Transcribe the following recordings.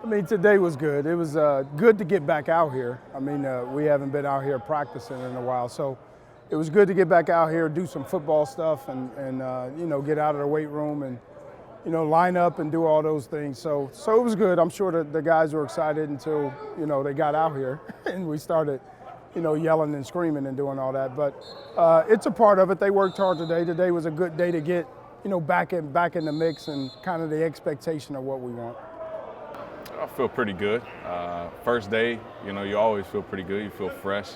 I mean, today was good. It was good to get back out here. I mean, we haven't been out here practicing in a while, so it was good to get back out here, do some football stuff, and you know, get out of the weight room and you know, line up and do all those things. So it was good. I'm sure that the guys were excited until you know they got out here and we started, you know, yelling and screaming and doing all that. But it's a part of it. They worked hard today. Today was a good day to get you know back in the mix and kind of the expectation of what we want. I feel pretty good. First day, you know, you always feel pretty good. You feel fresh.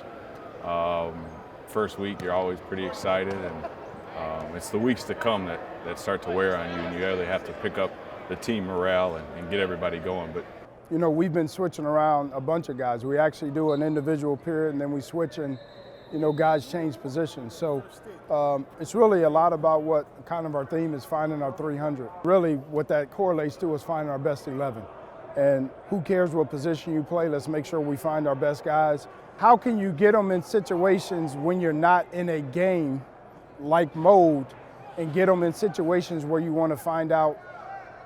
First week, you're always pretty excited, and it's the weeks to come that start to wear on you, and you really have to pick up the team morale and get everybody going. But you know, we've been switching around a bunch of guys. We actually do an individual period, and then we switch, and you know, guys change positions. So it's really a lot about what kind of our theme is, finding our 300. Really, what that correlates to is finding our best 11. And who cares what position you play? Let's make sure we find our best guys. How can you get them in situations when you're not in a game-like mode and get them in situations where you want to find out,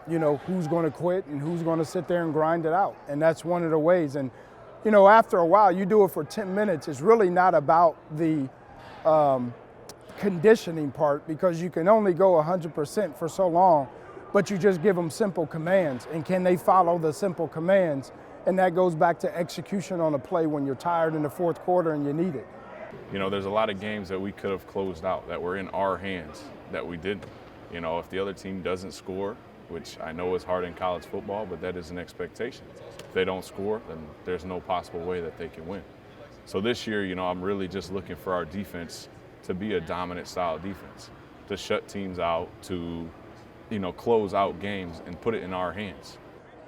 you know, who's going to quit and who's going to sit there and grind it out? And that's one of the ways. And, you know, after a while, you do it for 10 minutes. It's really not about the conditioning part because you can only go 100% for so long. But you just give them simple commands, and can they follow the simple commands? And that goes back to execution on a play when you're tired in the fourth quarter and you need it. you know, there's a lot of games that we could have closed out that were in our hands that we didn't. You know, if the other team doesn't score, which I know is hard in college football, but that is an expectation. If they don't score, then there's no possible way that they can win. So this year, you know, I'm really just looking for our defense to be a dominant style defense, to shut teams out, to you know, close out games and put it in our hands.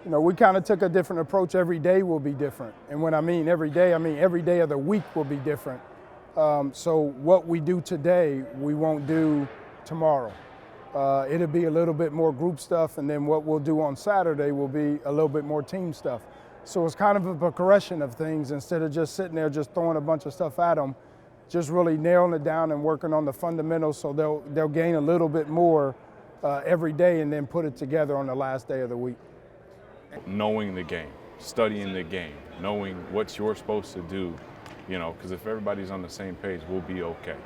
You know, we kind of took a different approach. Every day will be different. And when I mean every day of the week will be different. So what we do today, we won't do tomorrow. It'll be a little bit more group stuff, and then what we'll do on Saturday will be a little bit more team stuff. So it's kind of a progression of things instead of just sitting there just throwing a bunch of stuff at them, just really nailing it down and working on the fundamentals so they'll gain a little bit more every day and then put it together on the last day of the week. Knowing the game, studying the game, knowing what you're supposed to do, you know, because if everybody's on the same page, we'll be okay.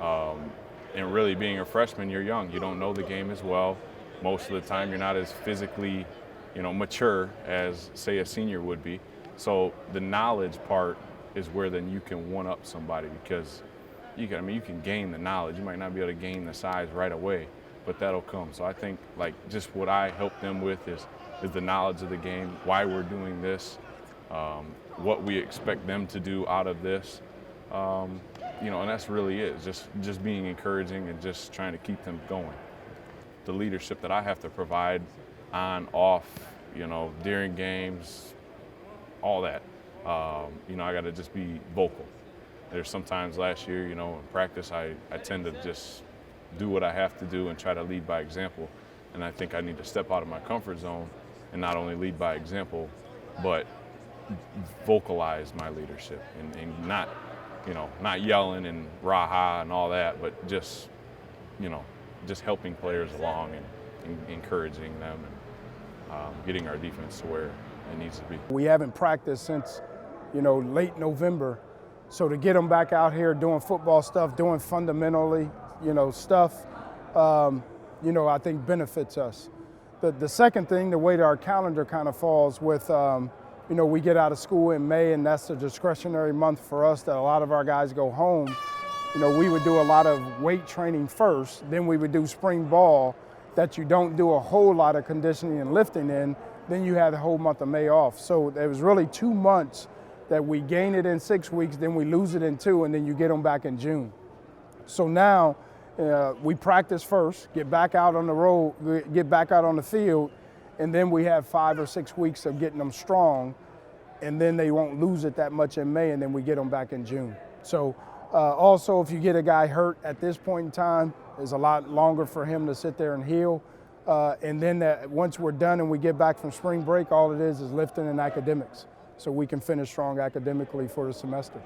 And really being a freshman, you're young. You don't know the game as well. Most of the time you're not as physically, you know, mature as, say, a senior would be. So the knowledge part is where then you can one-up somebody because you can gain the knowledge. You might not be able to gain the size right away, but that'll come. So I think like just what I help them with is the knowledge of the game, why we're doing this, what we expect them to do out of this, you know, and that's really it. Just being encouraging and just trying to keep them going. The leadership that I have to provide on, off, you know, during games, all that. You know, I got to just be vocal. There's sometimes last year, you know, in practice, I tend to just do what I have to do and try to lead by example. And I think I need to step out of my comfort zone and not only lead by example, but vocalize my leadership and not, you know, not yelling and rah-ha and all that, but just, you know, just helping players along and encouraging them and getting our defense to where it needs to be. We haven't practiced since, you know, late November. So to get them back out here doing football stuff, doing fundamentally, you know, stuff, you know, I think benefits us. The second thing, the way that our calendar kind of falls with, you know, we get out of school in May, and that's a discretionary month for us that a lot of our guys go home. You know, we would do a lot of weight training first, then we would do spring ball that you don't do a whole lot of conditioning and lifting in, then you had the whole month of May off. So there was really 2 months that we gain it in 6 weeks, then we lose it in 2, and then you get them back in June. So now we practice first, get back out on the road, get back out on the field, and then we have 5 or 6 weeks of getting them strong, and then they won't lose it that much in May, and then we get them back in June. So also, if you get a guy hurt at this point in time, it's a lot longer for him to sit there and heal. And then once we're done and we get back from spring break, all it is lifting and academics. So we can finish strong academically for the semester.